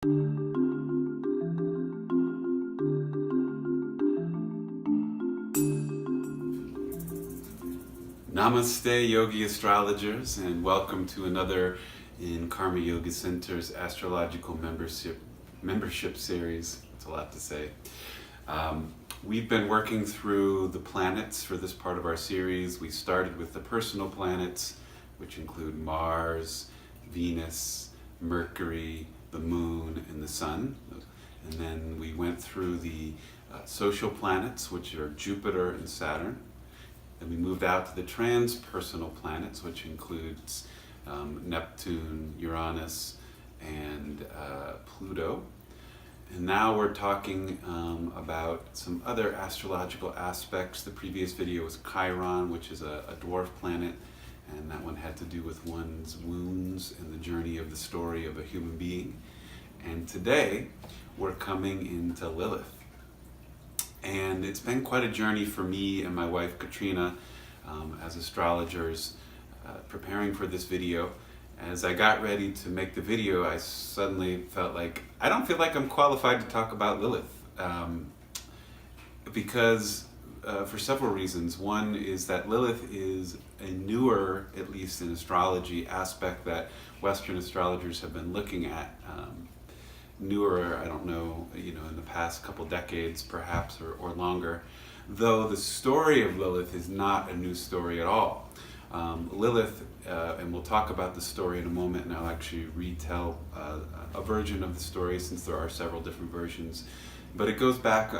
Namaste, Yogi Astrologers, and welcome to another in Karma Yoga Center's Astrological Membership Series. That's a lot to say. We've been working through the planets for this part of our series. We started with the personal planets, which include Mars, Venus, Mercury, the Moon, and the Sun. And then we went through the social planets, which are Jupiter and Saturn. Then we moved out to the transpersonal planets, which includes Neptune, Uranus, and Pluto. And now we're talking about some other astrological aspects. The previous video was Chiron, which is a dwarf planet, and that one had to do with one's wounds and the journey of the story of a human being. And today we're coming into Lilith. And it's been quite a journey for me and my wife Katrina as astrologers preparing for this video. As I got ready to make the video, I suddenly felt like I don't feel like I'm qualified to talk about Lilith because for several reasons. One is that Lilith is a newer, at least in astrology, aspect that Western astrologers have been looking at. Newer, I don't know, in the past couple decades perhaps or longer, though the story of Lilith is not a new story at all. Lilith, and we'll talk about the story in a moment, and I'll actually retell a version of the story since there are several different versions, but it goes back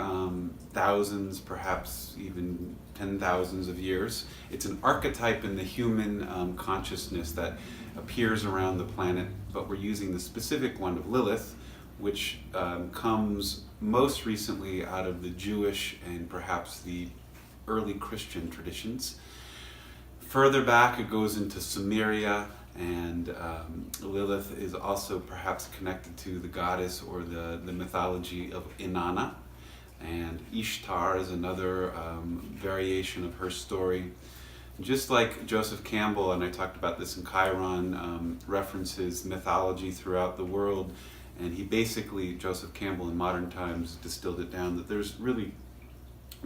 thousands, perhaps even 10,000s of years. It's an archetype in the human consciousness that appears around the planet, but we're using the specific one of Lilith, which comes most recently out of the Jewish and perhaps the early Christian traditions. Further back it goes into Sumeria, and Lilith is also perhaps connected to the goddess or the mythology of Inanna, and Ishtar is another variation of her story. Just like Joseph Campbell, and I talked about this in Chiron, references mythology throughout the world. And he basically, Joseph Campbell in modern times, distilled it down that there's really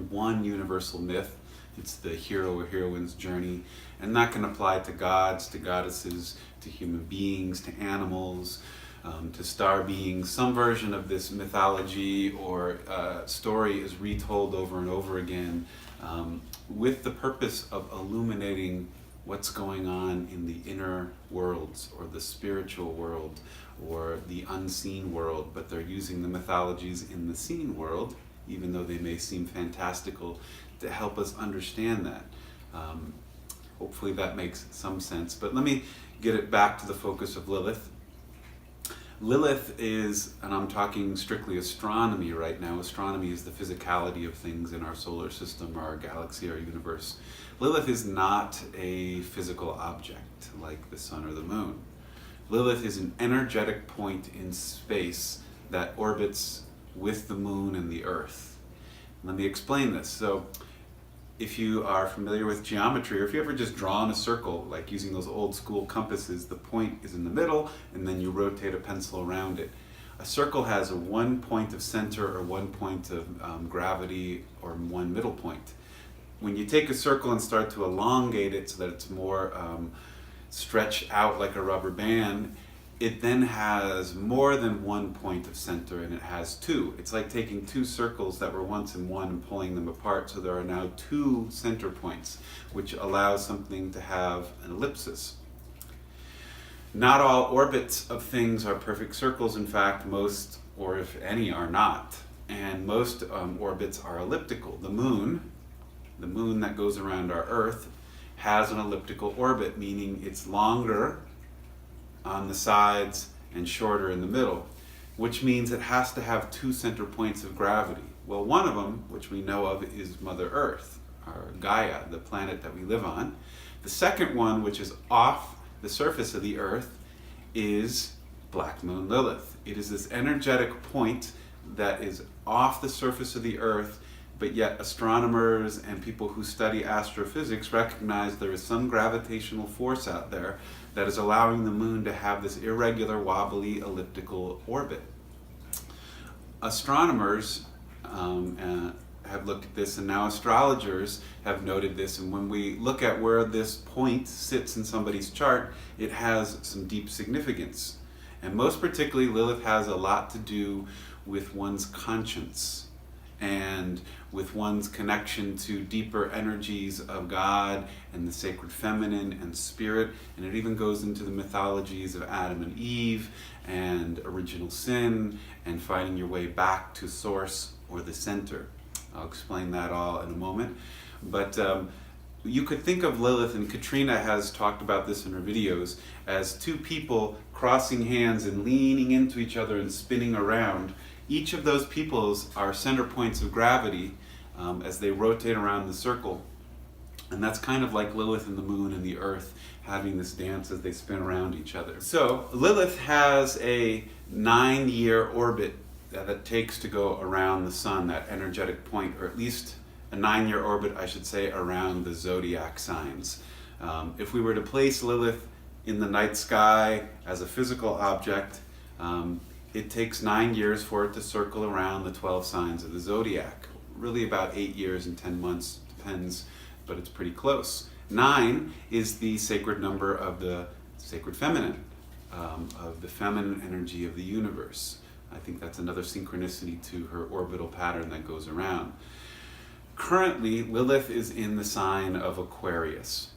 one universal myth. It's the hero or heroine's journey. And that can apply to gods, to goddesses, to human beings, to animals, to star beings. Some version of this mythology or story is retold over and over again with the purpose of illuminating what's going on in the inner worlds or the spiritual world or the unseen world, but they're using the mythologies in the seen world, even though they may seem fantastical, to help us understand that. Hopefully that makes some sense, but let me get it back to the focus of Lilith. Lilith is, and I'm talking strictly astronomy right now, astronomy is the physicality of things in our solar system, our galaxy, our universe. Lilith is not a physical object like the sun or the moon. Lilith is an energetic point in space that orbits with the moon and the earth. Let me explain this. So if you are familiar with geometry, or if you ever just drawn a circle, like using those old school compasses, the point is in the middle and then you rotate a pencil around it. A circle has a one point of center or one point of gravity or one middle point. When you take a circle and start to elongate it so that it's more stretched out like a rubber band, it then has more than one point of center, and it has two. It's like taking two circles that were once in one and pulling them apart, so there are now two center points, which allows something to have an ellipsis. Not all orbits of things are perfect circles. In fact, most, or if any, are not. And most orbits are elliptical. The moon that goes around our Earth, has an elliptical orbit, meaning it's longer on the sides and shorter in the middle, which means it has to have two center points of gravity. Well, one of them, which we know of, is Mother Earth, or Gaia, the planet that we live on. The second one, which is off the surface of the Earth, is Black Moon Lilith. It is this energetic point that is off the surface of the Earth, but yet astronomers and people who study astrophysics recognize there is some gravitational force out there that is allowing the moon to have this irregular, wobbly, elliptical orbit astronomers have looked at this, and now astrologers have noted this, and when we look at where this point sits in somebody's chart, it has some deep significance. And most particularly, Lilith has a lot to do with one's conscience and with one's connection to deeper energies of God and the sacred feminine and spirit, and it even goes into the mythologies of Adam and Eve and original sin and finding your way back to source or the center. I'll explain that all in a moment. But you could think of Lilith, and Katrina has talked about this in her videos, as two people crossing hands and leaning into each other and spinning around. Each of those peoples are center points of gravity as they rotate around the circle. And that's kind of like Lilith and the moon and the earth having this dance as they spin around each other. So Lilith has a 9-year orbit that it takes to go around the sun, that energetic point, or at least a 9-year orbit, I should say, around the zodiac signs. If we were to place Lilith in the night sky as a physical object, it takes 9 years for it to circle around the 12 signs of the zodiac. Really about 8 years and 10 months, depends, but it's pretty close. 9 is the sacred number of the sacred feminine, of the feminine energy of the universe. I think that's another synchronicity to her orbital pattern that goes around. Currently, Lilith is in the sign of Aquarius.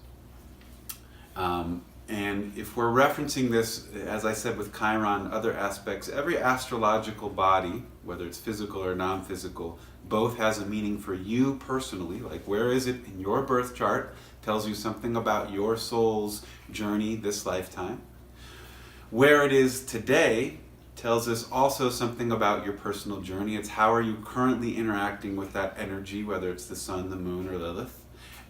And if we're referencing this, as I said with Chiron, other aspects, every astrological body, whether it's physical or non-physical, both has a meaning for you personally, like where is it in your birth chart, tells you something about your soul's journey this lifetime. Where it is today tells us also something about your personal journey. It's how are you currently interacting with that energy, whether it's the sun, the moon, or Lilith.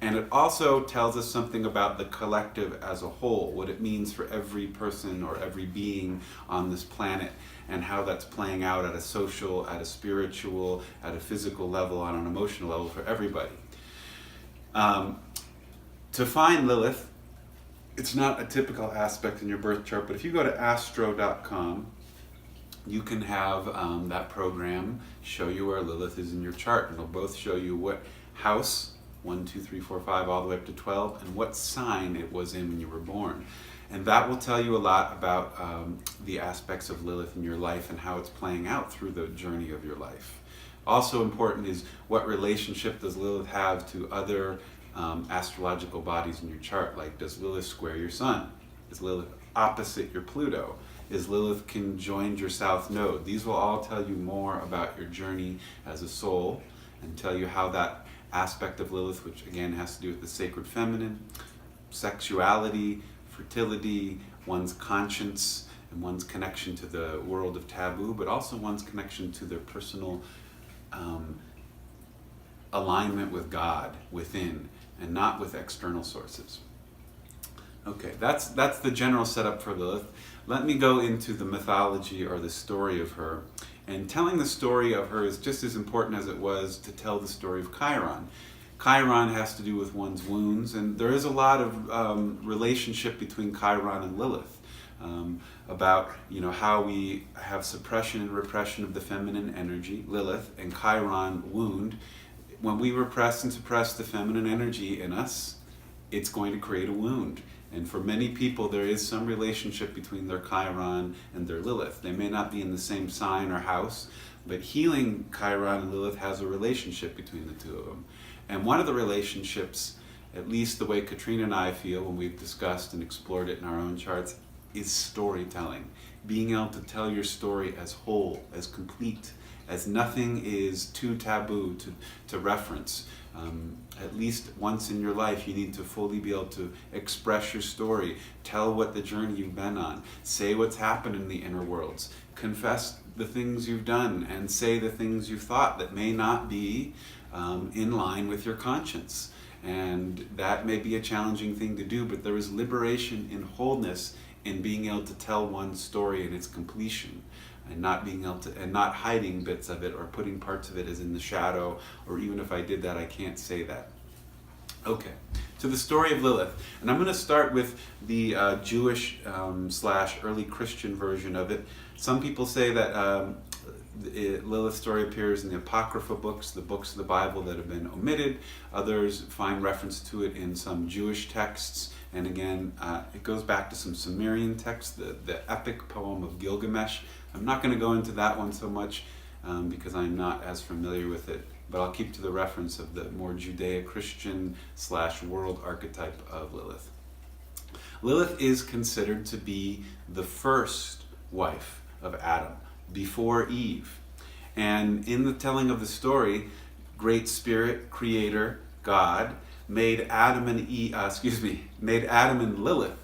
And it also tells us something about the collective as a whole, what it means for every person or every being on this planet, and how that's playing out at a social, at a spiritual, at a physical level, on an emotional level for everybody. To find Lilith, it's not a typical aspect in your birth chart, but if you go to astro.com, you can have that program show you where Lilith is in your chart, and it'll both show you what house, 1, 2, 3, 4, 5, all the way up to 12, and what sign it was in when you were born. And that will tell you a lot about the aspects of Lilith in your life and how it's playing out through the journey of your life. Also important is what relationship does Lilith have to other astrological bodies in your chart, like does Lilith square your sun? Is Lilith opposite your Pluto? Is Lilith conjoined your south node? These will all tell you more about your journey as a soul and tell you how that aspect of Lilith, which again has to do with the sacred feminine, sexuality, fertility, one's conscience, and one's connection to the world of taboo, but also one's connection to their personal alignment with God within and not with external sources. Okay, that's the general setup for Lilith. Let me go into the mythology or the story of her. And telling the story of her is just as important as it was to tell the story of Chiron. Chiron has to do with one's wounds, and there is a lot of relationship between Chiron and Lilith about how we have suppression and repression of the feminine energy, Lilith, and Chiron wound. When we repress and suppress the feminine energy in us, it's going to create a wound. And for many people, there is some relationship between their Chiron and their Lilith. They may not be in the same sign or house, but healing Chiron and Lilith has a relationship between the two of them. And one of the relationships, at least the way Katrina and I feel when we've discussed and explored it in our own charts, is storytelling. Being able to tell your story as whole, as complete, as nothing is too taboo to reference. At least once in your life, you need to fully be able to express your story, tell what the journey you've been on, say what's happened in the inner worlds, confess the things you've done, and say the things you've thought that may not be in line with your conscience. And that may be a challenging thing to do, but there is liberation in wholeness in being able to tell one story in its completion, and not being able to, and not hiding bits of it or putting parts of it as in the shadow, or even if I did that, I can't say that. Okay, to the story of Lilith, and I'm going to start with the Jewish / early Christian version of it. Some people say that Lilith's story appears in the Apocrypha books, the books of the Bible that have been omitted. Others find reference to it in some Jewish texts. And again, it goes back to some Sumerian texts, the epic poem of Gilgamesh. I'm not going to go into that one so much because I'm not as familiar with it, but I'll keep to the reference of the more Judeo-Christian / world archetype of Lilith. Lilith is considered to be the first wife of Adam, before Eve. And in the telling of the story, Great Spirit, Creator, God, made Adam and Lilith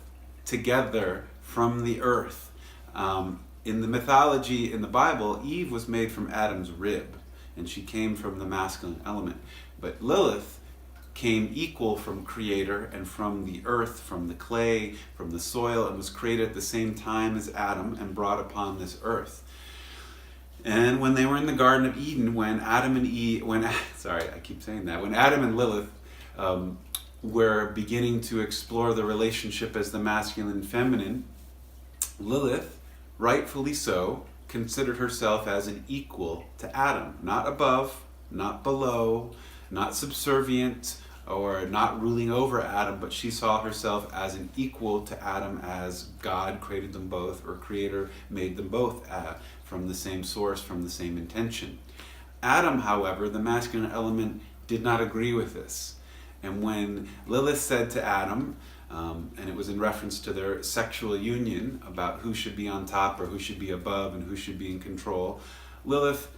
together from the earth. In the mythology in the Bible, Eve was made from Adam's rib, and she came from the masculine element. But Lilith came equal from Creator and from the earth, from the clay, from the soil, and was created at the same time as Adam and brought upon this earth. And when they were in the Garden of Eden, when Adam and Lilith were beginning to explore the relationship as the masculine and feminine, Lilith, rightfully so, considered herself as an equal to Adam, not above, not below, not subservient, or not ruling over Adam, but she saw herself as an equal to Adam, as God created them both, or Creator made them both from the same source, from the same intention. Adam, however, the masculine element, did not agree with this. And when Lilith said to Adam, and it was in reference to their sexual union about who should be on top or who should be above and who should be in control, Lilith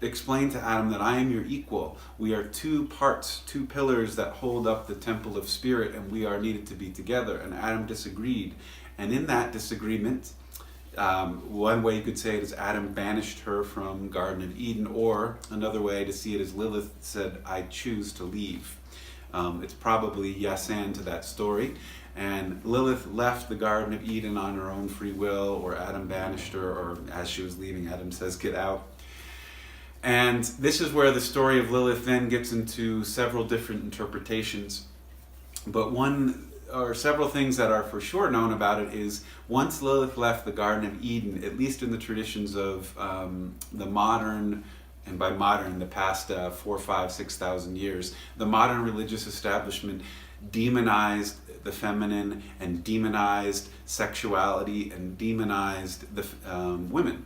explained to Adam that I am your equal. We are two parts, two pillars that hold up the temple of spirit, and we are needed to be together. And Adam disagreed. And in that disagreement, one way you could say it is Adam banished her from Garden of Eden, or another way to see it is Lilith said, I choose to leave. It's probably yes and to that story. And Lilith left the Garden of Eden on her own free will, or Adam banished her, or as she was leaving, Adam says, get out. And this is where the story of Lilith then gets into several different interpretations. But one or several things that are for sure known about it is once Lilith left the Garden of Eden, at least in the traditions of the modern, and by modern, the past 4, 5, 6,000 years, the modern religious establishment demonized the feminine and demonized sexuality and demonized the women.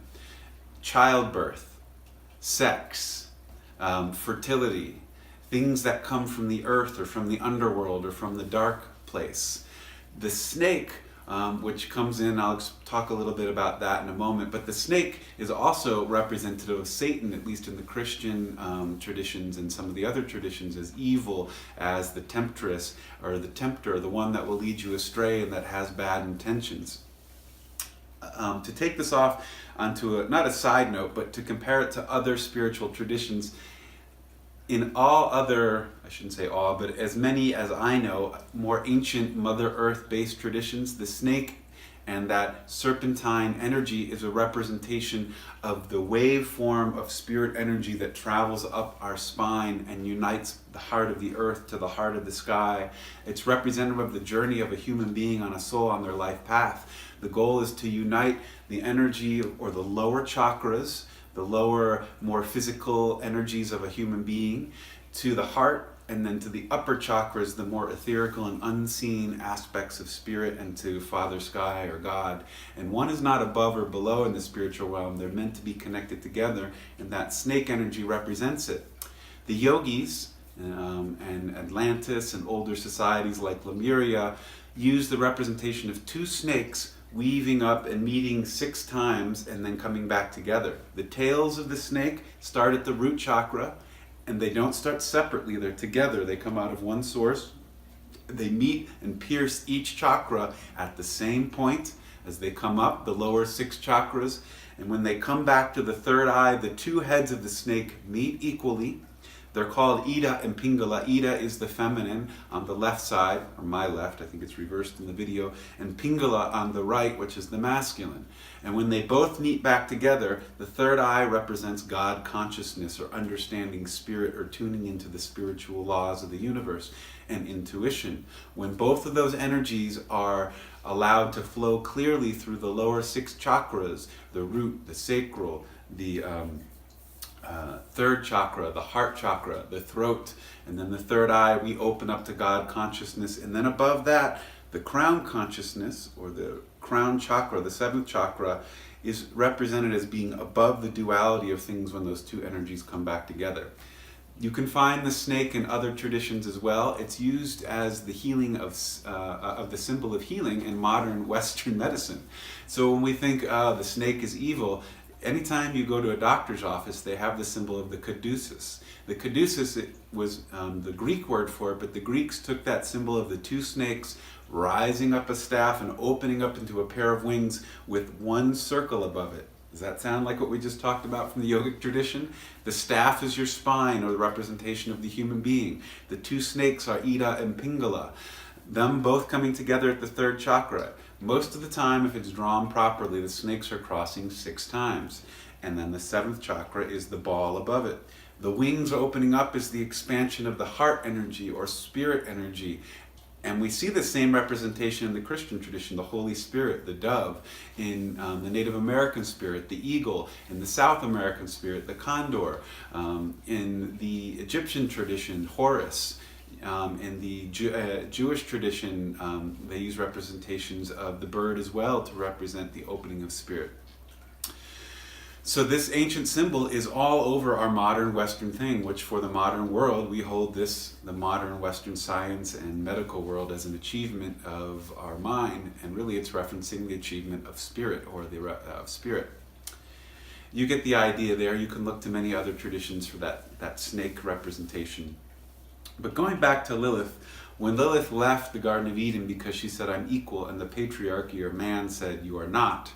Childbirth, sex, fertility, things that come from the earth or from the underworld or from the dark place. The snake, which comes in, I'll talk a little bit about that in a moment, but the snake is also representative of Satan, at least in the Christian traditions and some of the other traditions, as evil, as the temptress or the tempter, the one that will lead you astray and that has bad intentions. To take this off onto not a side note, but to compare it to other spiritual traditions, in all other, I shouldn't say all, but as many as I know, more ancient Mother Earth-based traditions, the snake and that serpentine energy is a representation of the waveform of spirit energy that travels up our spine and unites the heart of the earth to the heart of the sky. It's representative of the journey of a human being on a soul on their life path. The goal is to unite the energy or the lower chakras, the lower, more physical energies of a human being, to the heart, and then to the upper chakras, the more etherical and unseen aspects of spirit, and to Father Sky or God. And one is not above or below in the spiritual realm. They're meant to be connected together, and that snake energy represents it. The yogis and Atlantis and older societies like Lemuria use the representation of two snakes weaving up and meeting 6 times and then coming back together. The tails of the snake start at the root chakra, and they don't start separately, they're together. They come out of one source. They meet and pierce each chakra at the same point as they come up, the lower 6 chakras. And when they come back to the third eye, the 2 heads of the snake meet equally. They're called Ida and Pingala. Ida is the feminine on the left side, or my left, I think it's reversed in the video, and Pingala on the right, which is the masculine. And when they both meet back together, the third eye represents God consciousness, or understanding spirit, or tuning into the spiritual laws of the universe, and intuition. When both of those energies are allowed to flow clearly through the lower 6 chakras, the root, the sacral, the third chakra, the heart chakra, the throat, and then the third eye, we open up to God consciousness. And then above that, the crown consciousness, or the crown chakra, the seventh chakra, is represented as being above the duality of things when those two energies come back together. You can find the snake in other traditions as well. It's used as the healing of the symbol of healing in modern Western medicine. So when we think the snake is evil, anytime you go to a doctor's office, they have the symbol of the Caduceus. The Caduceus was the Greek word for it, but the Greeks took that symbol of the two snakes rising up a staff and opening up into a pair of wings with one circle above it. Does that sound like what we just talked about from the yogic tradition? The staff is your spine, or the representation of the human being. The two snakes are Ida and Pingala, them both coming together at the third chakra. Most of the time, if it's drawn properly, the snakes are crossing 6 times. And then the seventh chakra is the ball above it. The wings opening up is the expansion of the heart energy or spirit energy. And we see the same representation in the Christian tradition, the Holy Spirit, the dove, in the Native American spirit, the eagle, in the South American spirit, the condor, in the Egyptian tradition, Horus. In the Jewish tradition, they use representations of the bird as well to represent the opening of spirit. So this ancient symbol is all over our modern Western thing, which for the modern world, we hold this, the modern Western science and medical world, as an achievement of our mind, and really it's referencing the achievement of spirit, or the spirit. You get the idea there. You can look to many other traditions for that snake representation. But going back to Lilith, when Lilith left the Garden of Eden because she said, I'm equal, and the patriarchy or man said, you are not,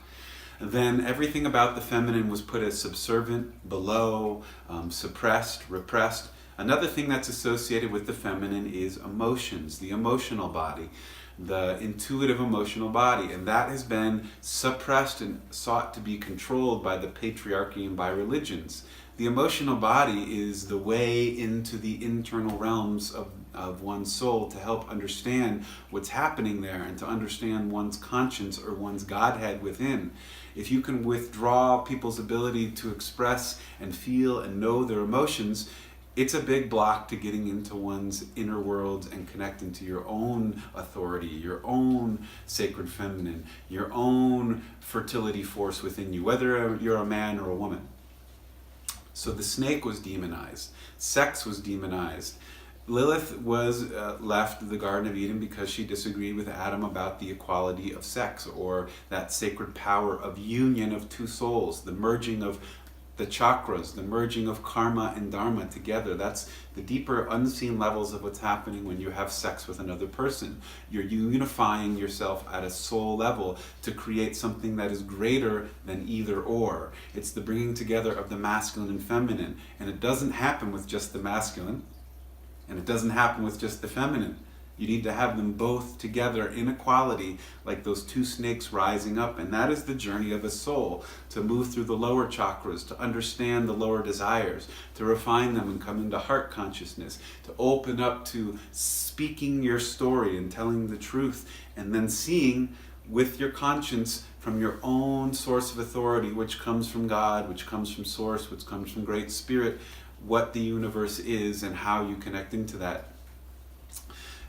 then everything about the feminine was put as subservient, below, suppressed, repressed. Another thing that's associated with the feminine is emotions, the emotional body, the intuitive emotional body, and that has been suppressed and sought to be controlled by the patriarchy and by religions. The emotional body is the way into the internal realms of one's soul to help understand what's happening there and to understand one's conscience or one's Godhead within. If you can withdraw people's ability to express and feel and know their emotions, it's a big block to getting into one's inner worlds and connecting to your own authority, your own sacred feminine, your own fertility force within you, whether you're a man or a woman. So the snake was demonized. Sex was demonized. Lilith was left the Garden of Eden because she disagreed with Adam about the equality of sex, or that sacred power of union of two souls, the merging of the chakras, the merging of karma and dharma together. That's the deeper unseen levels of what's happening when you have sex with another person. You're unifying yourself at a soul level to create something that is greater than either or. It's the bringing together of the masculine and feminine. And it doesn't happen with just the masculine, and it doesn't happen with just the feminine. You need to have them both together in equality, like those two snakes rising up. And that is the journey of a soul, to move through the lower chakras, to understand the lower desires, to refine them and come into heart consciousness, to open up to speaking your story and telling the truth, and then seeing with your conscience from your own source of authority, which comes from God, which comes from Source, which comes from Great Spirit, what the universe is and how you connect into that.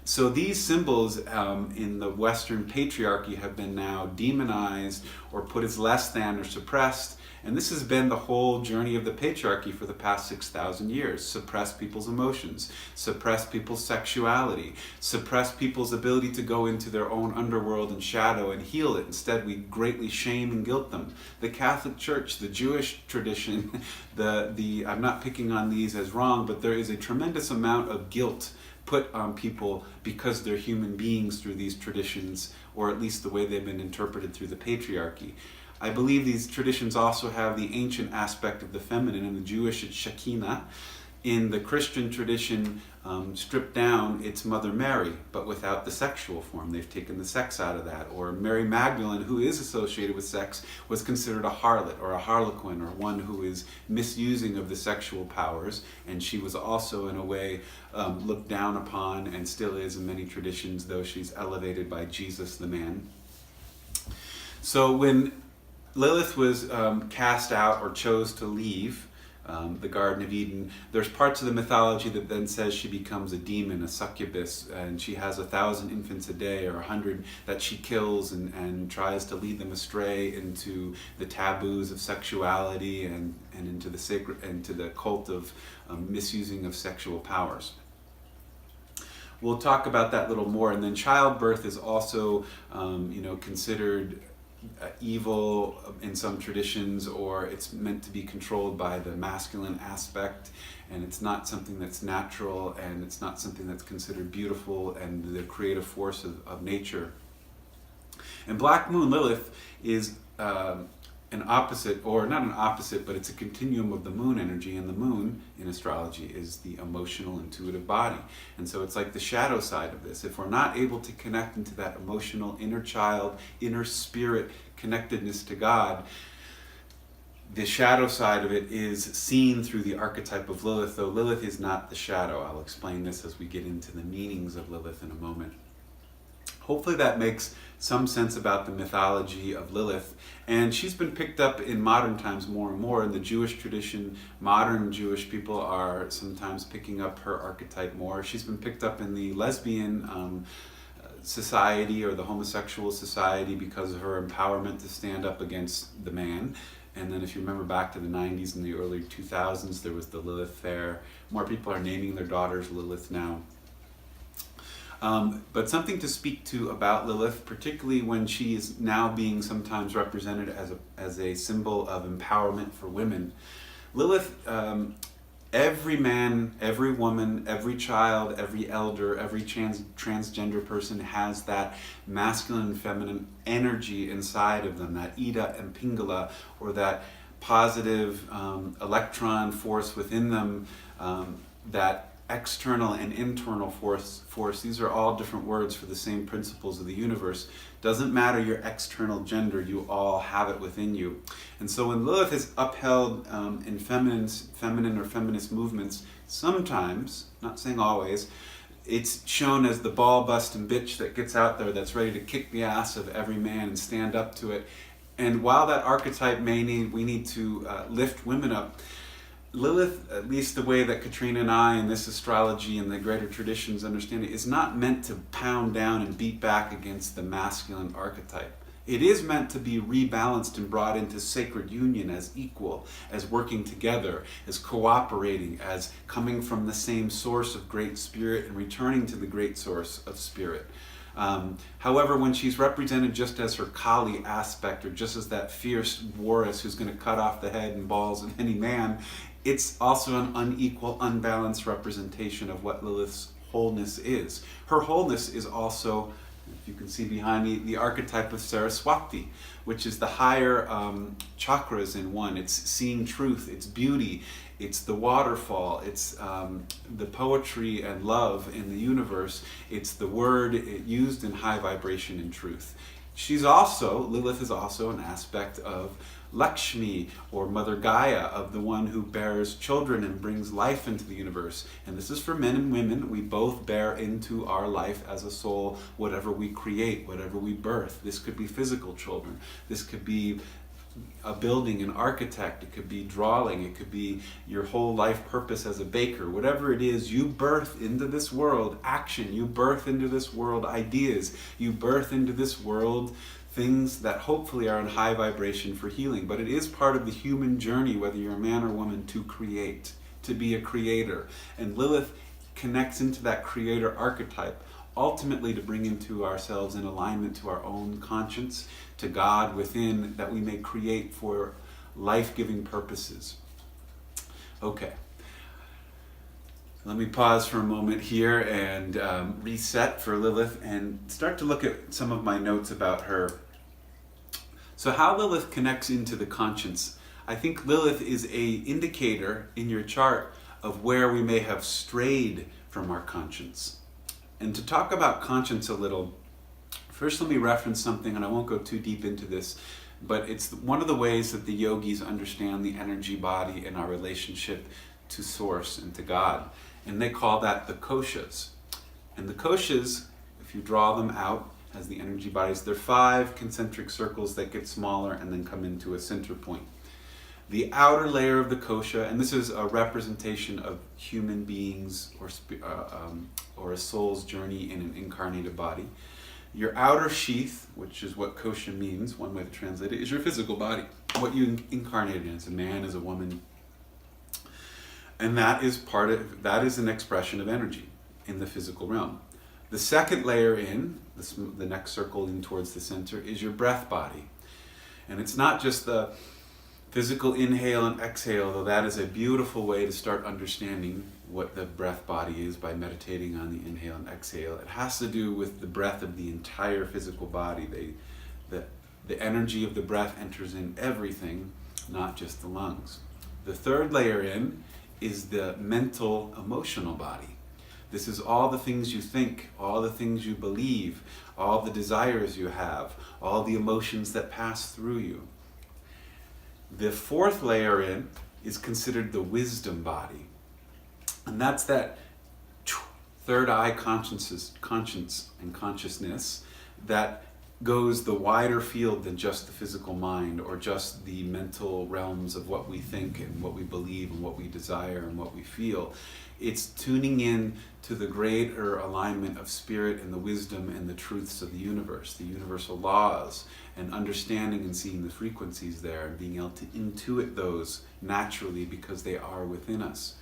So these symbols in the Western patriarchy have been now demonized or put as less than or suppressed. And this has been the whole journey of the patriarchy for the past 6,000 years. Suppress people's emotions, suppress people's sexuality, suppress people's ability to go into their own underworld and shadow and heal it. Instead, we greatly shame and guilt them. The Catholic Church, the Jewish tradition, I'm not picking on these as wrong, but there is a tremendous amount of guilt put on people because they're human beings through these traditions, or at least the way they've been interpreted through the patriarchy. I believe these traditions also have the ancient aspect of the feminine. In the Jewish, it's Shekinah. In the Christian tradition, stripped down, it's Mother Mary, but without the sexual form. They've taken the sex out of that. Or Mary Magdalene, who is associated with sex, was considered a harlot or a harlequin, or one who is misusing of the sexual powers. And she was also, in a way, looked down upon, and still is in many traditions, though she's elevated by Jesus the man. So when Lilith was cast out or chose to leave, the Garden of Eden. There's parts of the mythology that then says she becomes a demon, a succubus, and she has 1,000 infants a day or 100 that she kills and tries to lead them astray into the taboos of sexuality and into the sacred, into the cult of misusing of sexual powers. We'll talk about that a little more. And then childbirth is also, considered evil in some traditions, or it's meant to be controlled by the masculine aspect, and it's not something that's natural, and it's not something that's considered beautiful and the creative force of nature. And Black Moon Lilith is an opposite, or not an opposite, but it's a continuum of the moon energy, and the moon in astrology is the emotional, intuitive body. And so it's like the shadow side of this. If we're not able to connect into that emotional, inner child, inner spirit connectedness to God, the shadow side of it is seen through the archetype of Lilith, though Lilith is not the shadow. I'll explain this as we get into the meanings of Lilith in a moment. Hopefully that makes some sense about the mythology of Lilith. And she's been picked up in modern times more and more. In the Jewish tradition, modern Jewish people are sometimes picking up her archetype more. She's been picked up in the lesbian society or the homosexual society because of her empowerment to stand up against the man. And then if you remember back to the 90s and the early 2000s, there was the Lilith Fair. More people are naming their daughters Lilith now. But something to speak to about Lilith, particularly when she is now being sometimes represented as a symbol of empowerment for women. Lilith, every man, every woman, every child, every elder, every transgender person has that masculine and feminine energy inside of them, that Ida and Pingala, or that positive electron force within them, that external and internal force. These are all different words for the same principles of the universe. Doesn't matter your external gender, you all have it within you. And so when Lilith is upheld in feminine or feminist movements, sometimes, not saying always, it's shown as the ball-busting bitch that gets out there that's ready to kick the ass of every man and stand up to it. And while that archetype we need to lift women up, Lilith, at least the way that Katrina and I and this astrology and the greater traditions understand it, is not meant to pound down and beat back against the masculine archetype. It is meant to be rebalanced and brought into sacred union as equal, as working together, as cooperating, as coming from the same source of great spirit and returning to the great source of spirit. However, when she's represented just as her Kali aspect, or just as that fierce warrior who's going to cut off the head and balls of any man, it's also an unequal, unbalanced representation of what Lilith's wholeness is. Her wholeness is also, if you can see behind me, the archetype of Saraswati, which is the higher chakras in one. It's seeing truth, it's beauty, it's the waterfall, it's the poetry and love in the universe, it's the word used in high vibration and truth. Lilith is also an aspect of Lakshmi, or Mother Gaia, of the one who bears children and brings life into the universe. And this is for men and women. We both bear into our life as a soul whatever we create, whatever we birth. This could be physical children. This could be a building, an architect. It could be drawing. It could be your whole life purpose as a baker. Whatever it is, you birth into this world action. You birth into this world ideas. You birth into this world things that hopefully are in high vibration for healing. But it is part of the human journey, whether you're a man or woman, to create, to be a creator. And Lilith connects into that creator archetype, ultimately to bring into ourselves in alignment to our own conscience, to God within, that we may create for life-giving purposes. Okay. Let me pause for a moment here and reset for Lilith and start to look at some of my notes about her. So how Lilith connects into the conscience. I think Lilith is an indicator in your chart of where we may have strayed from our conscience. And to talk about conscience a little, first let me reference something, and I won't go too deep into this, but it's one of the ways that the yogis understand the energy body and our relationship to Source and to God. And they call that the koshas. And the koshas, if you draw them out as the energy bodies, they're 5 concentric circles that get smaller and then come into a center point. The outer layer of the kosha, and this is a representation of human beings or a soul's journey in an incarnated body. Your outer sheath, which is what kosha means, one way to translate it, is your physical body, what you incarnated in as a man, as a woman. And that is an expression of energy in the physical realm. The second layer in, the next circle in towards the center, is your breath body. And it's not just the physical inhale and exhale, though that is a beautiful way to start understanding what the breath body is by meditating on the inhale and exhale. It has to do with the breath of the entire physical body. The energy of the breath enters in everything, not just the lungs. The third layer in is the mental, emotional body. This is all the things you think, all the things you believe, all the desires you have, all the emotions that pass through you. The fourth layer in is considered the wisdom body. And that's that third eye conscience and consciousness that goes the wider field than just the physical mind or just the mental realms of what we think and what we believe and what we desire and what we feel. It's tuning in to the greater alignment of spirit and the wisdom and the truths of the universe, the universal laws, and understanding and seeing the frequencies there and being able to intuit those naturally because they are within us.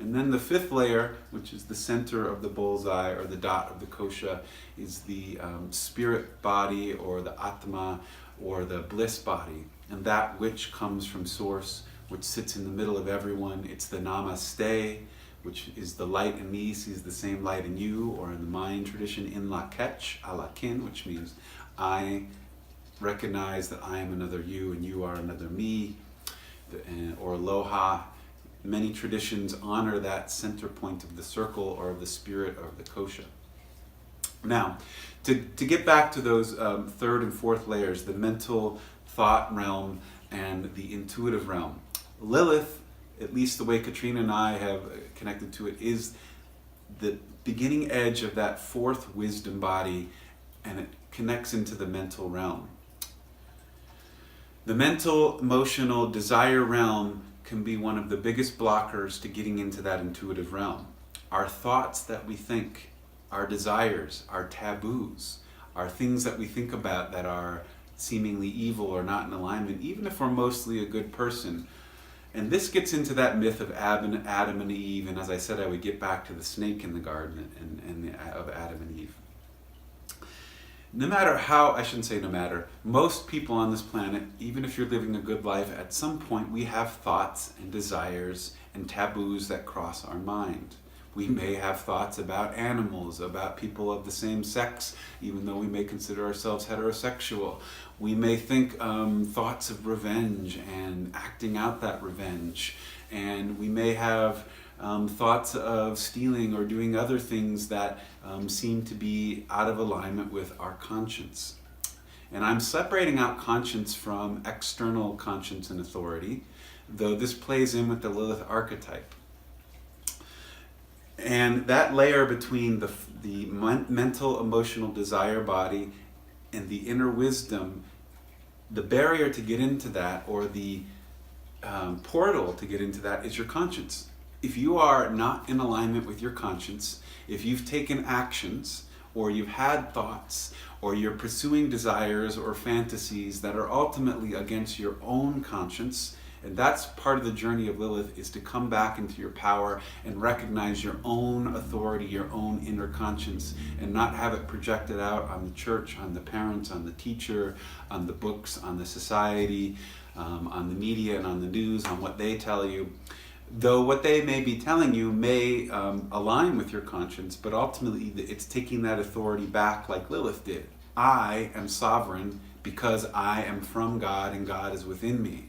And then the fifth layer, which is the center of the bullseye or the dot of the kosha, is the spirit body or the atma or the bliss body. And that which comes from source, which sits in the middle of everyone. It's the namaste, which is the light in me sees the same light in you, or in the Mayan tradition, in lakech, alakin, which means I recognize that I am another you and you are another me, or aloha. Many traditions honor that center point of the circle or of the spirit of the kosha. Now, to get back to those third and fourth layers, the mental thought realm and the intuitive realm, Lilith, at least the way Katrina and I have connected to it, is the beginning edge of that fourth wisdom body, and it connects into the mental realm. The mental, emotional, desire realm can be one of the biggest blockers to getting into that intuitive realm. Our thoughts that we think, our desires, our taboos, our things that we think about that are seemingly evil or not in alignment, even if we're mostly a good person. And this gets into that myth of Adam and Eve, and as I said, I would get back to the snake in the garden of Adam and Eve. No matter how, I shouldn't say no matter, most people on this planet, even if you're living a good life, at some point we have thoughts and desires and taboos that cross our mind. We may have thoughts about animals, about people of the same sex, even though we may consider ourselves heterosexual. We may think thoughts of revenge and acting out that revenge. And we may have thoughts of stealing or doing other things that seem to be out of alignment with our conscience. And I'm separating out conscience from external conscience and authority, though this plays in with the Lilith archetype. And that layer between the mental, emotional desire body and the inner wisdom, the barrier to get into that, or the portal to get into that, is your conscience. If you are not in alignment with your conscience, if you've taken actions, or you've had thoughts, or you're pursuing desires or fantasies that are ultimately against your own conscience, and that's part of the journey of Lilith, is to come back into your power and recognize your own authority, your own inner conscience, and not have it projected out on the church, on the parents, on the teacher, on the books, on the society, on the media and on the news, on what they tell you. Though what they may be telling you may align with your conscience, but ultimately it's taking that authority back like Lilith did. I am sovereign because I am from God and God is within me.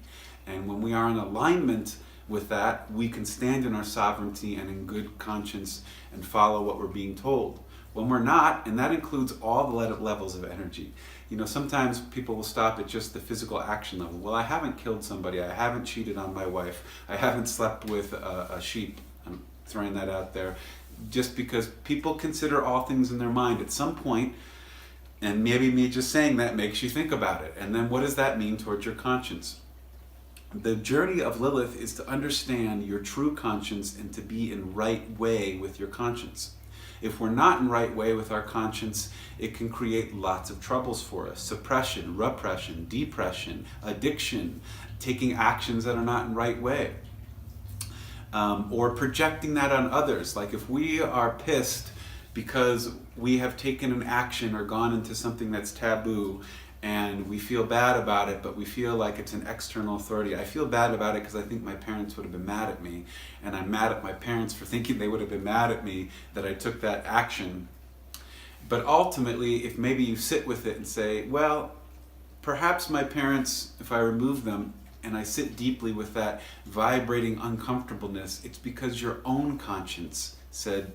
And when we are in alignment with that, we can stand in our sovereignty and in good conscience and follow what we're being told. When we're not, and that includes all the levels of energy. You know, sometimes people will stop at just the physical action level. Well, I haven't killed somebody. I haven't cheated on my wife. I haven't slept with a sheep. I'm throwing that out there. Just because people consider all things in their mind at some point, and maybe me just saying that makes you think about it. And then what does that mean towards your conscience? The journey of Lilith is to understand your true conscience and to be in right way with your conscience. If we're not in right way with our conscience, it can create lots of troubles for us. Suppression, repression, depression, addiction, taking actions that are not in right way. Or projecting that on others. Like if we are pissed because we have taken an action or gone into something that's taboo, and we feel bad about it, but we feel like it's an external authority. I feel bad about it because I think my parents would have been mad at me, and I'm mad at my parents for thinking they would have been mad at me that I took that action. But ultimately, if maybe you sit with it and say, well, perhaps my parents, if I remove them and I sit deeply with that vibrating uncomfortableness, it's because your own conscience said,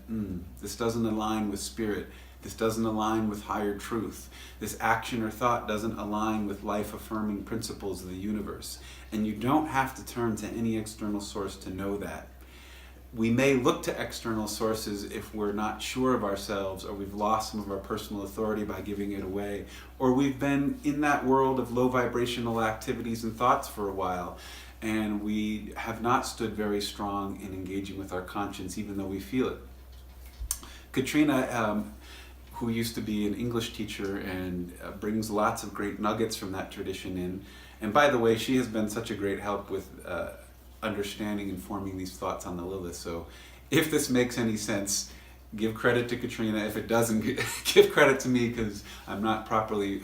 this doesn't align with spirit. This doesn't align with higher truth. This action or thought doesn't align with life-affirming principles of the universe. And you don't have to turn to any external source to know that. We may look to external sources if we're not sure of ourselves, or we've lost some of our personal authority by giving it away, or we've been in that world of low vibrational activities and thoughts for a while, and we have not stood very strong in engaging with our conscience, even though we feel it. Katrina, who used to be an English teacher and brings lots of great nuggets from that tradition in. And by the way, she has been such a great help with understanding and forming these thoughts on the Lilith. So if this makes any sense, give credit to Katrina. If it doesn't, give credit to me, because I'm not properly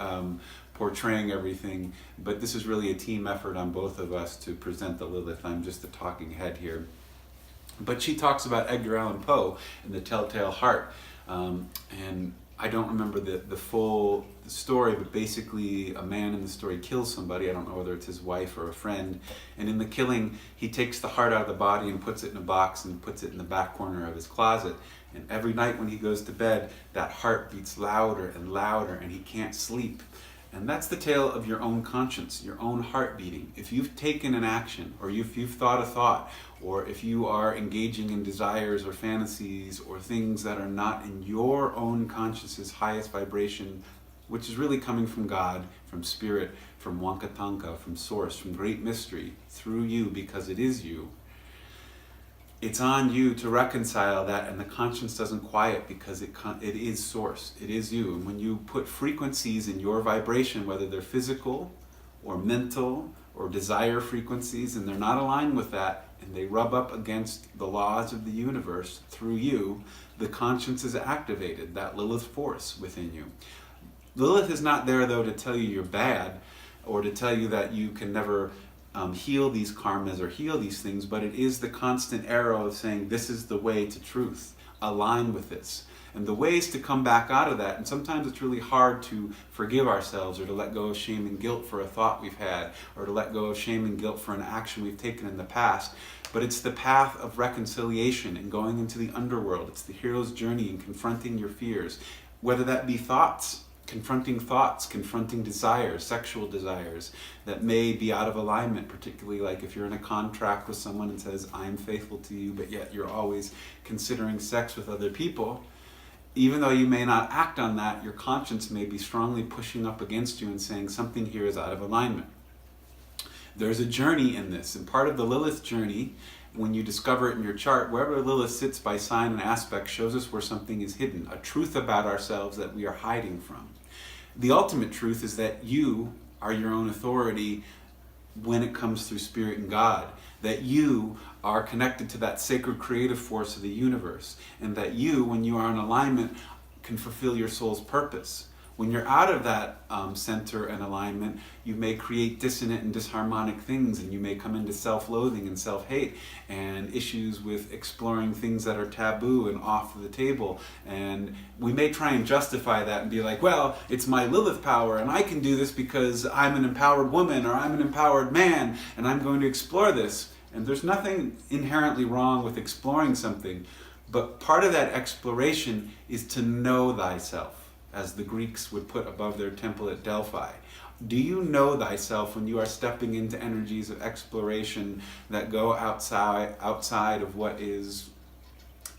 portraying everything. But this is really a team effort on both of us to present the Lilith. I'm just the talking head here. But she talks about Edgar Allan Poe and the Telltale Heart. And I don't remember the full story, but basically a man in the story kills somebody. I don't know whether it's his wife or a friend. And in the killing, he takes the heart out of the body and puts it in a box and puts it in the back corner of his closet. And every night when he goes to bed, that heart beats louder and louder, and he can't sleep. And that's the tale of your own conscience, your own heart beating. If you've taken an action, or if you've thought a thought, or if you are engaging in desires or fantasies or things that are not in your own consciousness' highest vibration, which is really coming from God, from spirit, from Wankatanka, from source, from great mystery, through you, because it is you, it's on you to reconcile that, and the conscience doesn't quiet because it is source, it is you. And when you put frequencies in your vibration, whether they're physical or mental or desire frequencies, and they're not aligned with that, and they rub up against the laws of the universe through you, the conscience is activated, that Lilith force within you. Lilith is not there, though, to tell you you're bad, or to tell you that you can never heal these karmas or heal these things, but it is the constant arrow of saying, this is the way to truth, align with this. And the ways to come back out of that, and sometimes it's really hard to forgive ourselves, or to let go of shame and guilt for a thought we've had, or to let go of shame and guilt for an action we've taken in the past. But it's the path of reconciliation and going into the underworld. It's the hero's journey in confronting your fears, whether that be thoughts, confronting desires, sexual desires that may be out of alignment, particularly like if you're in a contract with someone and says, I am faithful to you, but yet you're always considering sex with other people. Even though you may not act on that, your conscience may be strongly pushing up against you and saying something here is out of alignment. There's a journey in this, and part of the Lilith journey, when you discover it in your chart, wherever Lilith sits by sign and aspect shows us where something is hidden, a truth about ourselves that we are hiding from. The ultimate truth is that you are your own authority when it comes through spirit and God, that you are connected to that sacred creative force of the universe, and that you, when you are in alignment, can fulfill your soul's purpose. When you're out of that center and alignment, you may create dissonant and disharmonic things, and you may come into self-loathing and self-hate and issues with exploring things that are taboo and off the table. And we may try and justify that and be like, well, it's my Lilith power, and I can do this because I'm an empowered woman or I'm an empowered man, and I'm going to explore this. And there's nothing inherently wrong with exploring something, but part of that exploration is to know thyself, as the Greeks would put above their temple at Delphi. Do you know thyself when you are stepping into energies of exploration that go outside of what is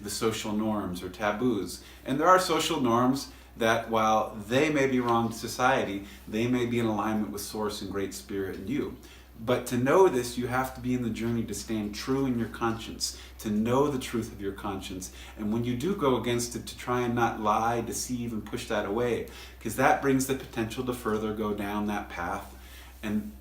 the social norms or taboos? And there are social norms that, while they may be wrong to society, they may be in alignment with Source and Great Spirit in you. But to know this, you have to be in the journey to stand true in your conscience, to know the truth of your conscience. And when you do go against it, to try and not lie, deceive, and push that away, because that brings the potential to further go down that path. And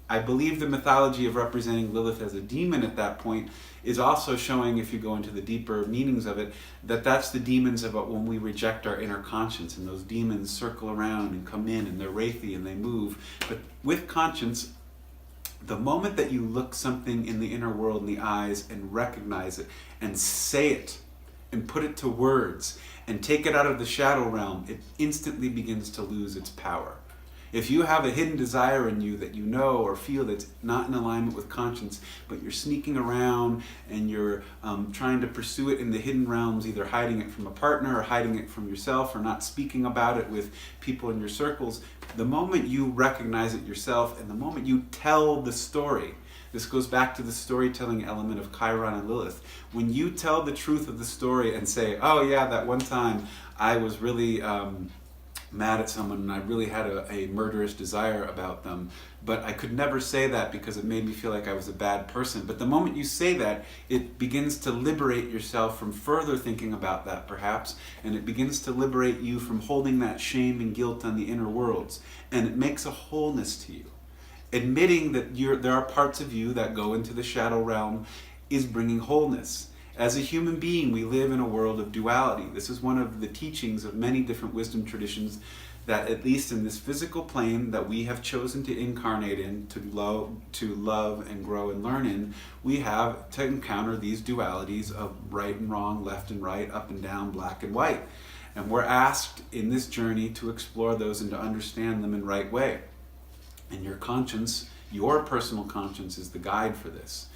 I believe the mythology of representing Lilith as a demon at that point is also showing, if you go into the deeper meanings of it, that that's the demons about when we reject our inner conscience, and those demons circle around and come in, and they're wraithy and they move. But with conscience, the moment that you look something in the inner world in the eyes and recognize it and say it and put it to words and take it out of the shadow realm, it instantly begins to lose its power. If you have a hidden desire in you that you know or feel that's not in alignment with conscience, but you're sneaking around and you're trying to pursue it in the hidden realms, either hiding it from a partner or hiding it from yourself or not speaking about it with people in your circles, the moment you recognize it yourself and the moment you tell the story, this goes back to the storytelling element of Chiron and Lilith. When you tell the truth of the story and say, oh yeah, that one time I was really mad at someone and I really had a murderous desire about them, but I could never say that because it made me feel like I was a bad person. But the moment you say that, it begins to liberate yourself from further thinking about that perhaps, and it begins to liberate you from holding that shame and guilt on the inner worlds, and it makes a wholeness to you. Admitting that there are parts of you that go into the shadow realm is bringing wholeness. As a human being, we live in a world of duality. This is one of the teachings of many different wisdom traditions, that at least in this physical plane that we have chosen to incarnate in, to love and grow and learn in, we have to encounter these dualities of right and wrong, left and right, up and down, black and white. And we're asked in this journey to explore those and to understand them in right way. And your conscience, your personal conscience, is the guide for this.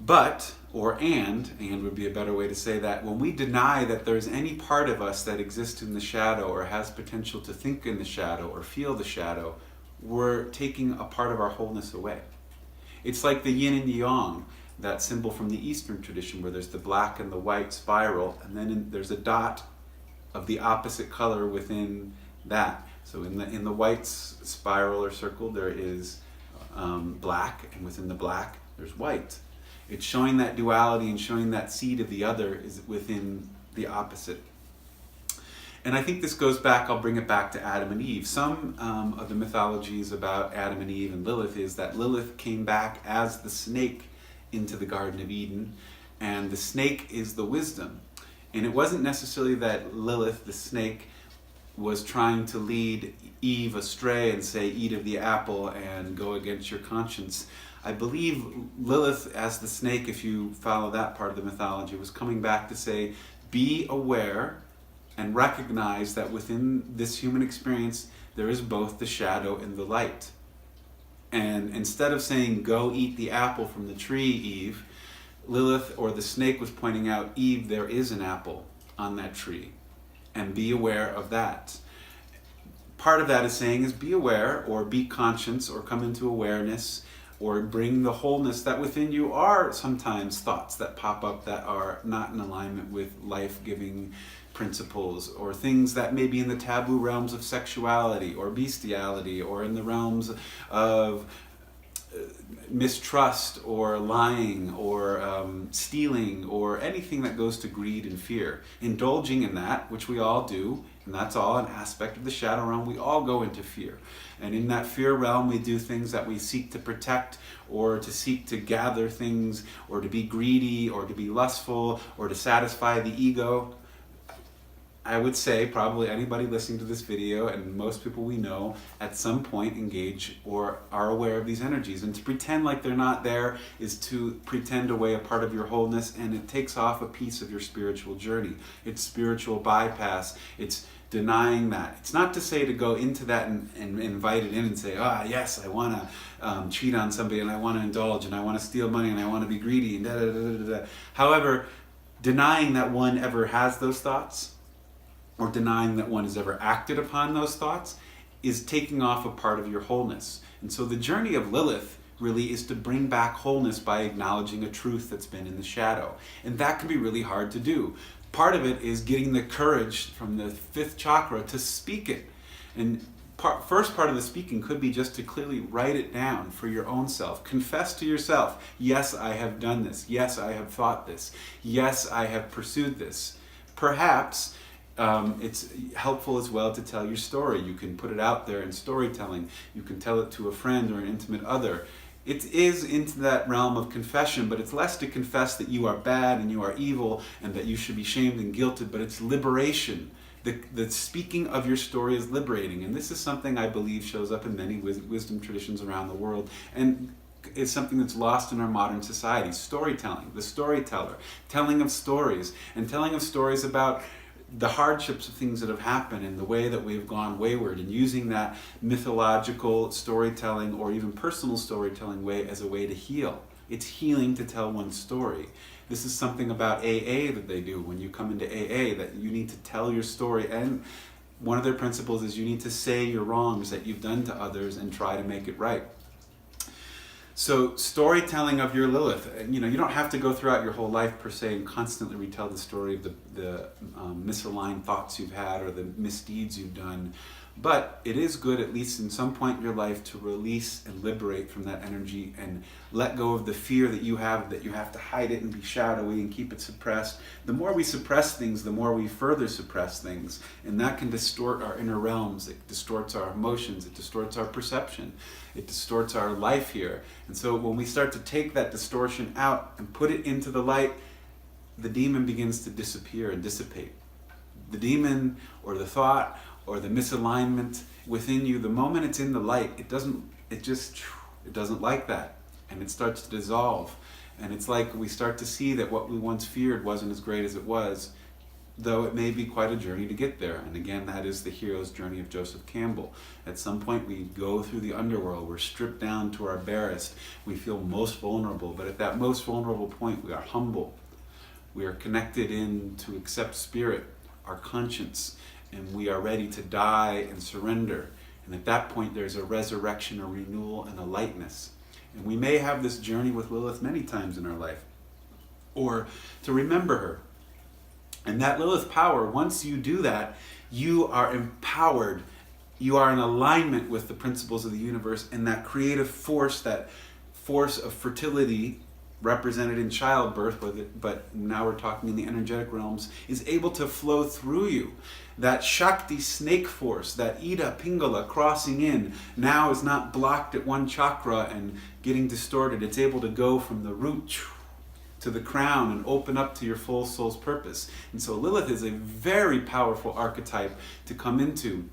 But, and would be a better way to say that, when we deny that there's any part of us that exists in the shadow or has potential to think in the shadow or feel the shadow, we're taking a part of our wholeness away. It's like the yin and the yang, that symbol from the Eastern tradition where there's the black and the white spiral, and then there's a dot of the opposite color within that. So in the white spiral or circle there is black, and within the black there's white. It's showing that duality and showing that seed of the other is within the opposite. And I think this goes back, I'll bring it back to Adam and Eve. Some of the mythologies about Adam and Eve and Lilith is that Lilith came back as the snake into the Garden of Eden, and the snake is the wisdom. And it wasn't necessarily that Lilith, the snake, was trying to lead Eve astray and say, eat of the apple and go against your conscience. I believe Lilith, as the snake, if you follow that part of the mythology, was coming back to say, be aware and recognize that within this human experience, there is both the shadow and the light. And instead of saying, go eat the apple from the tree, Eve, Lilith, or the snake, was pointing out, Eve, there is an apple on that tree, and be aware of that. Part of that is saying is be aware, or be conscious, or come into awareness, or bring the wholeness that within you are sometimes thoughts that pop up that are not in alignment with life-giving principles, or things that may be in the taboo realms of sexuality or bestiality, or in the realms of mistrust or lying or stealing, or anything that goes to greed and fear. Indulging in that, which we all do, and that's all an aspect of the shadow realm. We all go into fear. And in that fear realm, we do things that we seek to protect, or to seek to gather things, or to be greedy, or to be lustful, or to satisfy the ego. I would say probably anybody listening to this video, and most people we know, at some point engage or are aware of these energies. And to pretend like they're not there is to pretend away a part of your wholeness, and it takes off a piece of your spiritual journey. It's spiritual bypass. It's denying that. It's not to say to go into that and invite it in and say, yes, I want to cheat on somebody, and I want to indulge, and I want to steal money, and I want to be greedy, and da da da da da. However, denying that one ever has those thoughts, or denying that one has ever acted upon those thoughts, is taking off a part of your wholeness. And so the journey of Lilith really is to bring back wholeness by acknowledging a truth that's been in the shadow. And that can be really hard to do. Part of it is getting the courage from the fifth chakra to speak it. And first part of the speaking could be just to clearly write it down for your own self. Confess to yourself, yes, I have done this. Yes, I have thought this. Yes, I have pursued this. Perhaps it's helpful as well to tell your story. You can put it out there in storytelling. You can tell it to a friend or an intimate other. It is into that realm of confession, but it's less to confess that you are bad and you are evil and that you should be shamed and guilted, but it's liberation. The speaking of your story is liberating, and this is something I believe shows up in many wisdom traditions around the world, and it's something that's lost in our modern society. Storytelling, the storyteller, telling of stories, and telling of stories about the hardships of things that have happened and the way that we've gone wayward, and using that mythological storytelling or even personal storytelling way as a way to heal. It's healing to tell one story. This is something about AA that they do when you come into AA, that you need to tell your story, and one of their principles is you need to say your wrongs that you've done to others and try to make it right. So storytelling of your Lilith, you don't have to go throughout your whole life per se and constantly retell the story of the misaligned thoughts you've had or the misdeeds you've done. But it is good, at least in some point in your life, to release and liberate from that energy and let go of the fear that you have to hide it and be shadowy and keep it suppressed. The more we suppress things, the more we further suppress things. And that can distort our inner realms. It distorts our emotions. It distorts our perception. It distorts our life here. And so when we start to take that distortion out and put it into the light, the demon begins to disappear and dissipate. The demon or the thought or the misalignment within you, the moment it's in the light, it doesn't like that, and it starts to dissolve. And it's like we start to see that what we once feared wasn't as great as it was, though it may be quite a journey to get there. And again, that is the hero's journey of Joseph Campbell. At some point we go through the underworld, we're stripped down to our barest, we feel most vulnerable, but at that most vulnerable point we are humble. We are connected in to accept spirit, our conscience, and we are ready to die and surrender. And at that point there's a resurrection, a renewal, and a lightness. And we may have this journey with Lilith many times in our life, or to remember her. And that Lilith power, once you do that, you are empowered. You are in alignment with the principles of the universe, and that creative force, that force of fertility represented in childbirth, but now we're talking in the energetic realms, is able to flow through you. That Shakti snake force, that Ida Pingala crossing in, now is not blocked at one chakra and getting distorted. It's able to go from the root to the crown and open up to your full soul's purpose. And so Lilith is a very powerful archetype to come into.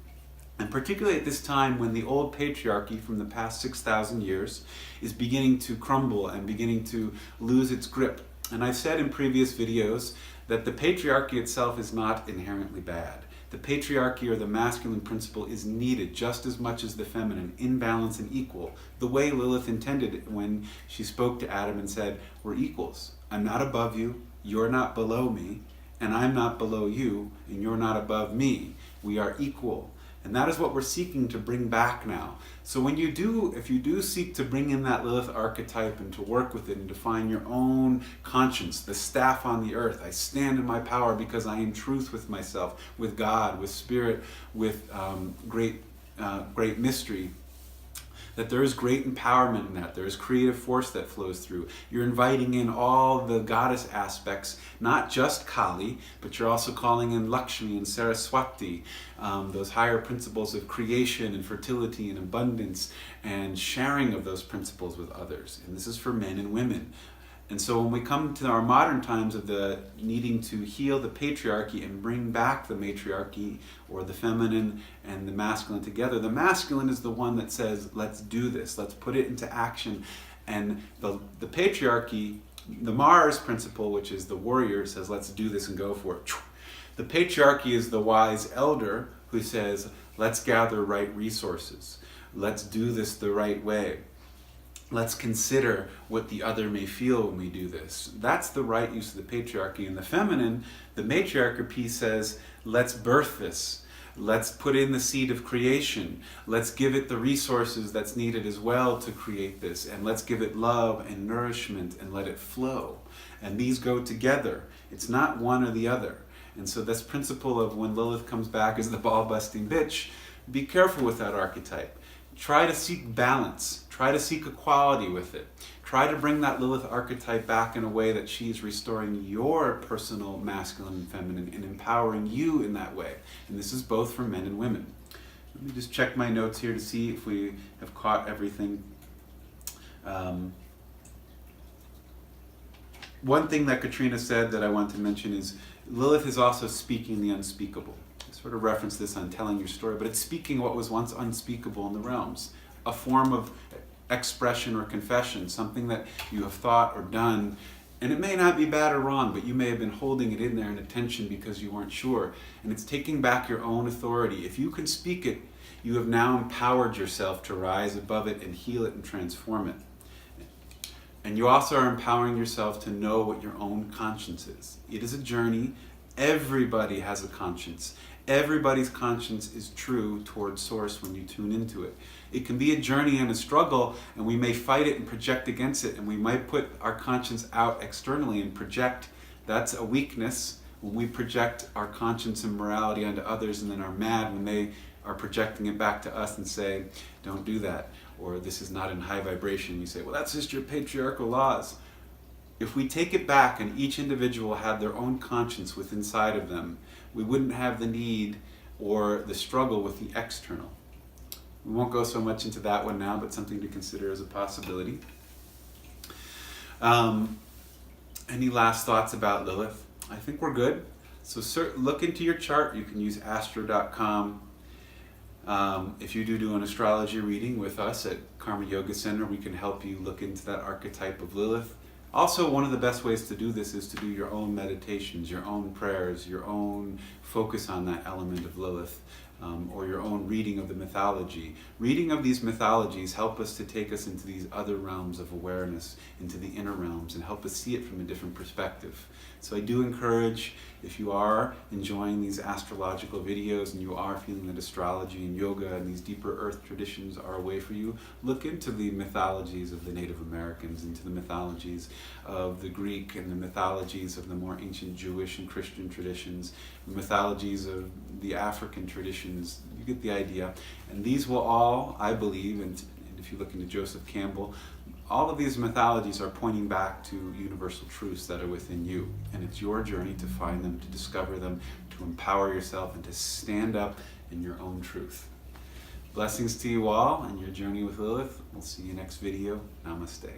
And particularly at this time when the old patriarchy from the past 6,000 years is beginning to crumble and beginning to lose its grip. And I've said in previous videos that the patriarchy itself is not inherently bad. The patriarchy, or the masculine principle, is needed just as much as the feminine, in balance and equal, the way Lilith intended it when she spoke to Adam and said, we're equals. I'm not above you, you're not below me, and I'm not below you, and you're not above me. We are equal. And that is what we're seeking to bring back now. So if you do seek to bring in that Lilith archetype and to work with it and define your own conscience, the staff on the earth, I stand in my power because I am truth with myself, with God, with spirit, with great mystery, that there is great empowerment in that. There is creative force that flows through. You're inviting in all the goddess aspects, not just Kali, but you're also calling in Lakshmi and Saraswati, those higher principles of creation and fertility and abundance and sharing of those principles with others. And this is for men and women. And so when we come to our modern times of the needing to heal the patriarchy and bring back the matriarchy, or the feminine and the masculine together, the masculine is the one that says, let's do this, let's put it into action. And the patriarchy, the Mars principle, which is the warrior, says, let's do this and go for it. The patriarchy is the wise elder who says, let's gather right resources. Let's do this the right way. Let's consider what the other may feel when we do this. That's the right use of the patriarchy. And the feminine, the matriarchy says, let's birth this. Let's put in the seed of creation. Let's give it the resources that's needed as well to create this. And let's give it love and nourishment and let it flow. And these go together. It's not one or the other. And so this principle of when Lilith comes back as the ball-busting bitch, Be careful with that archetype. Try to seek balance. Try to seek equality with it. Try to bring that Lilith archetype back in a way that she's restoring your personal masculine and feminine and empowering you in that way. And this is both for men and women. Let me just check my notes here to see if we have caught everything. One thing that Katrina said that I want to mention is Lilith is also speaking the unspeakable. I sort of referenced this on telling your story, but it's speaking what was once unspeakable in the realms. A form of expression or confession, something that you have thought or done, and it may not be bad or wrong, but you may have been holding it in there in attention because you weren't sure. And it's taking back your own authority. If you can speak it, you have now empowered yourself to rise above it and heal it and transform it. And you also are empowering yourself to know what your own conscience is. It is a journey. Everybody has a conscience. Everybody's conscience is true towards source when you tune into it. It can be a journey and a struggle, and we may fight it and project against it, and we might put our conscience out externally and project. That's a weakness when we project our conscience and morality onto others and then are mad when they are projecting it back to us and say, don't do that, or this is not in high vibration. You say, well, that's just your patriarchal laws. If we take it back and each individual had their own conscience within inside of them, we wouldn't have the need or the struggle with the external. We won't go so much into that one now, but something to consider as a possibility. Any last thoughts about Lilith? I think we're good. So look into your chart. You can use astro.com. If you do an astrology reading with us at Karma Yoga Center, we can help you look into that archetype of Lilith. Also, one of the best ways to do this is to do your own meditations, your own prayers, your own focus on that element of Lilith, or your own reading of the mythology. Reading of these mythologies help us to take us into these other realms of awareness, into the inner realms, and help us see it from a different perspective. So I do encourage, if you are enjoying these astrological videos and you are feeling that astrology and yoga and these deeper earth traditions are a way for you, look into the mythologies of the Native Americans, into the mythologies of the Greek and the mythologies of the more ancient Jewish and Christian traditions, the mythologies of the African traditions. You get the idea. And these will all, I believe, and if you look into Joseph Campbell, all of these mythologies are pointing back to universal truths that are within you. And it's your journey to find them, to discover them, to empower yourself, and to stand up in your own truth. Blessings to you all and your journey with Lilith. We'll see you next video. Namaste.